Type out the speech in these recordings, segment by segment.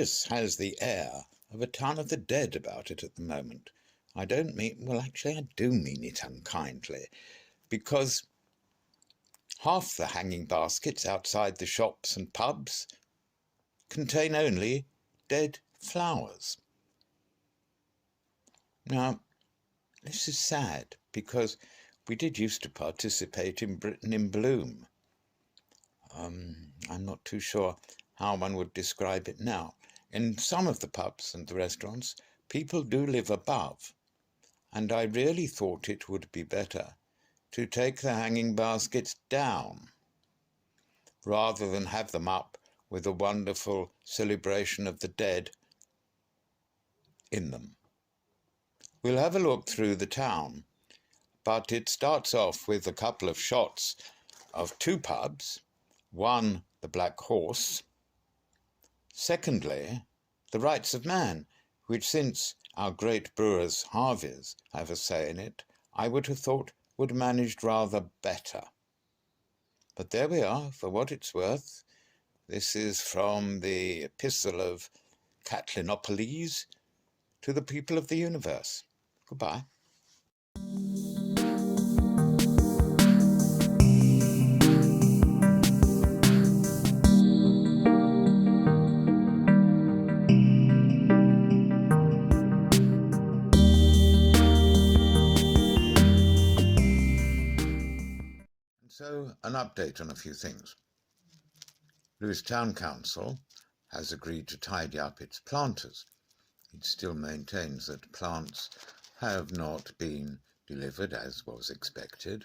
Lewes has the air of a town of the dead about it at the moment. I don't mean, well, actually I do mean it unkindly, because half the hanging baskets outside the shops and pubs contain only dead flowers. Now, this is sad, because we did used to participate in Britain in Bloom. I'm not too sure how one would describe it now. In some of the pubs and the restaurants, people do live above, and I really thought it would be better to take the hanging baskets down, rather than have them up with a wonderful celebration of the dead in them. We'll have a look through the town, but it starts off with a couple of shots of two pubs. One, the Black Horse. Secondly, the Rights of Man, which, since our great brewers Harveys have a say in it, I would have thought would managed rather better. But there we are, for what it's worth. This is from the Epistle of Catlin to the people of the universe. Goodbye. So, an update on a few things. Lewes Town Council has agreed to tidy up its planters. It still maintains that plants have not been delivered as was expected.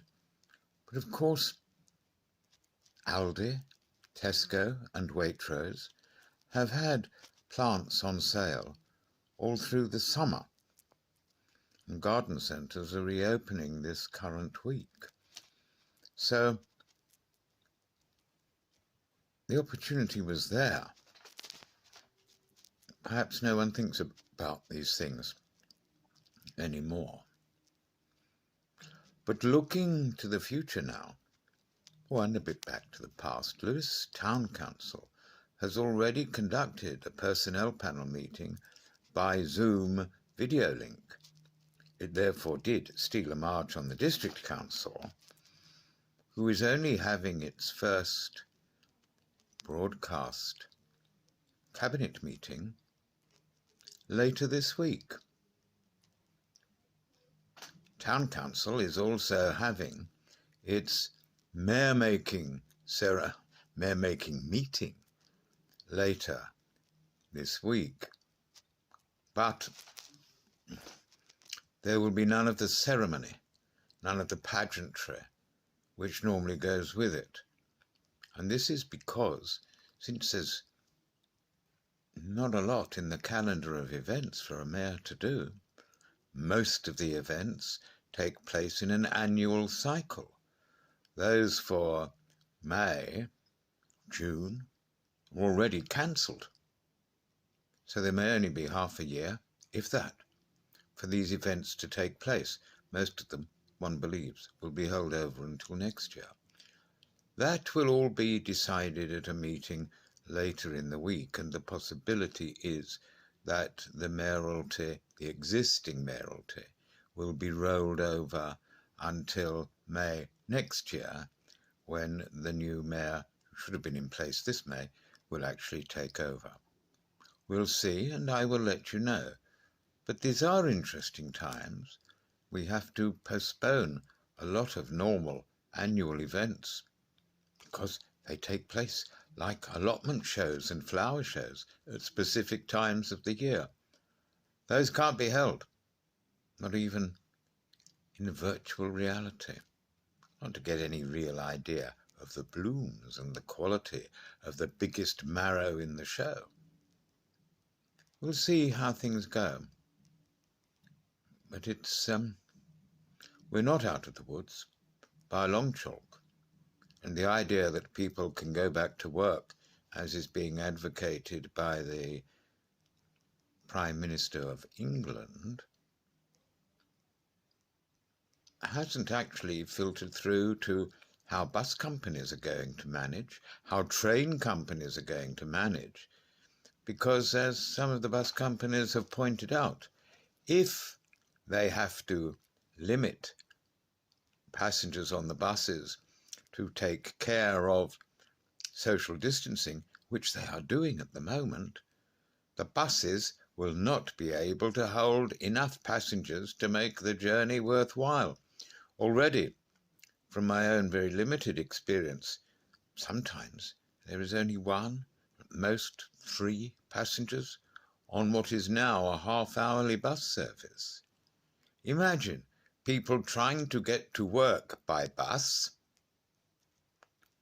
But of course, Aldi, Tesco and Waitrose have had plants on sale all through the summer. And garden centres are reopening this current week. So the opportunity was there. Perhaps no one thinks about these things anymore. But looking to the future now, and a bit back to the past, Lewes Town Council has already conducted a personnel panel meeting by Zoom video link. It therefore did steal a march on the District Council, who is only having its first broadcast cabinet meeting later this week. Town Council is also having its mayor-making meeting later this week. But there will be none of the ceremony, none of the pageantry which normally goes with it. And this is because, since there's not a lot in the calendar of events for a mayor to do, most of the events take place in an annual cycle. Those for May, June, are already cancelled. So there may only be half a year, if that, for these events to take place. Most of them, one believes, will be held over until next year. That will all be decided at a meeting later in the week, and the possibility is that the mayoralty, the existing mayoralty, will be rolled over until May next year, when the new mayor, who should have been in place this May, will actually take over. We'll see, and I will let you know. But these are interesting times. We have to postpone a lot of normal annual events because they take place like allotment shows and flower shows at specific times of the year. Those can't be held, not even in virtual reality. Not to get any real idea of the blooms and the quality of the biggest marrow in the show. We'll see how things go. But it's, we're not out of the woods by a long chalk. And the idea that people can go back to work, as is being advocated by the Prime Minister of England, hasn't actually filtered through to how bus companies are going to manage, how train companies are going to manage, because, as some of the bus companies have pointed out, if they have to limit passengers on the buses to take care of social distancing, which they are doing at the moment, the buses will not be able to hold enough passengers to make the journey worthwhile. Already, from my own very limited experience, sometimes there is only one, at most 3 passengers on what is now a half-hourly bus service. Imagine people trying to get to work by bus,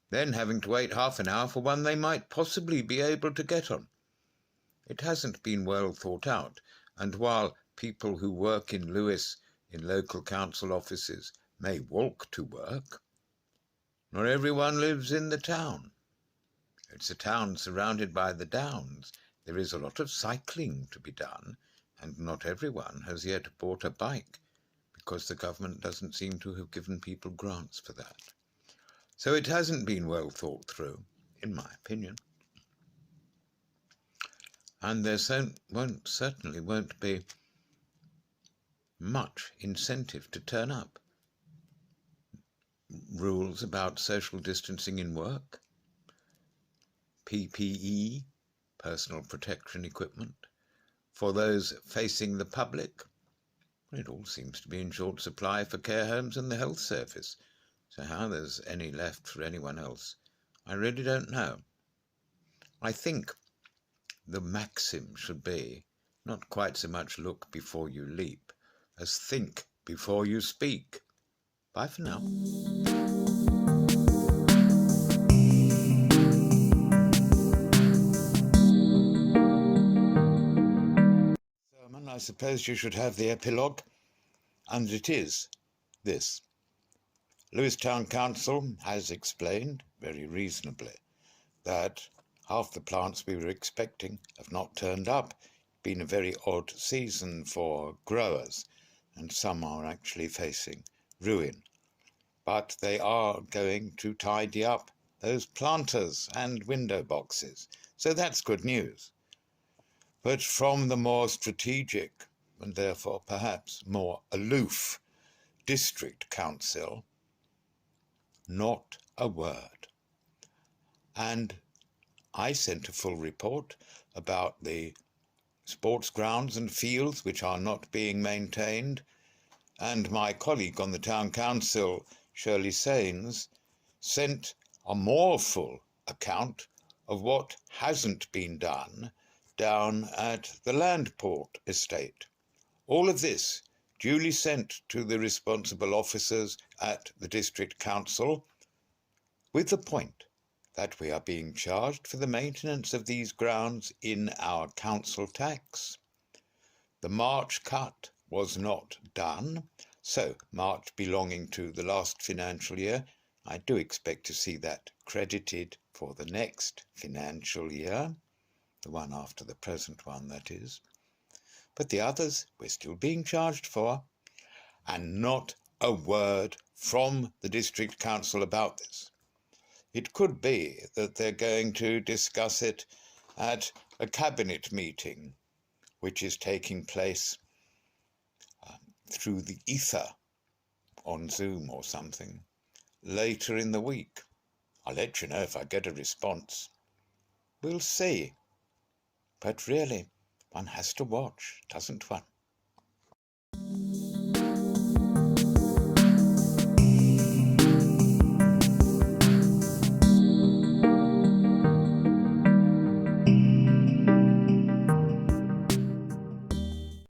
then having to wait half an hour for one they might possibly be able to get on. It hasn't been well thought out, and while people who work in Lewes in local council offices may walk to work, not everyone lives in the town. It's a town surrounded by the downs. There is a lot of cycling to be done, and not everyone has yet bought a bike, because the government doesn't seem to have given people grants for that. So it hasn't been well thought through, in my opinion. And there certainly won't be much incentive to turn up. Rules about social distancing in work, PPE, personal protection equipment, for those facing the public. It all seems to be in short supply for care homes and the health service, so how there's any left for anyone else, I really don't know. I think the maxim should be not quite so much look before you leap as think before you speak. Bye for now. Sermon, I suppose you should have the epilogue, and it is this. Lewes Town Council has explained, very reasonably, that half the plants we were expecting have not turned up. It's been a very odd season for growers, and some are actually facing ruin. But they are going to tidy up those planters and window boxes, so that's good news. But from the more strategic, and therefore perhaps more aloof, district council, not a word. And I sent a full report about the sports grounds and fields which are not being maintained, and my colleague on the town council, Shirley Sains, sent a more full account of what hasn't been done down at the Landport estate. All of this duly sent to the responsible officers at the district council, with the point that we are being charged for the maintenance of these grounds in our council tax. The March cut was not done, so March belonging to the last financial year, I do expect to see that credited for the next financial year, the one after the present one, that is. But the others we're still being charged for, and not a word from the district council about this. It could be that they're going to discuss it at a cabinet meeting, which is taking place through the ether on Zoom or something later in the week. I'll let you know if I get a response. We'll see. But really, one has to watch, doesn't one?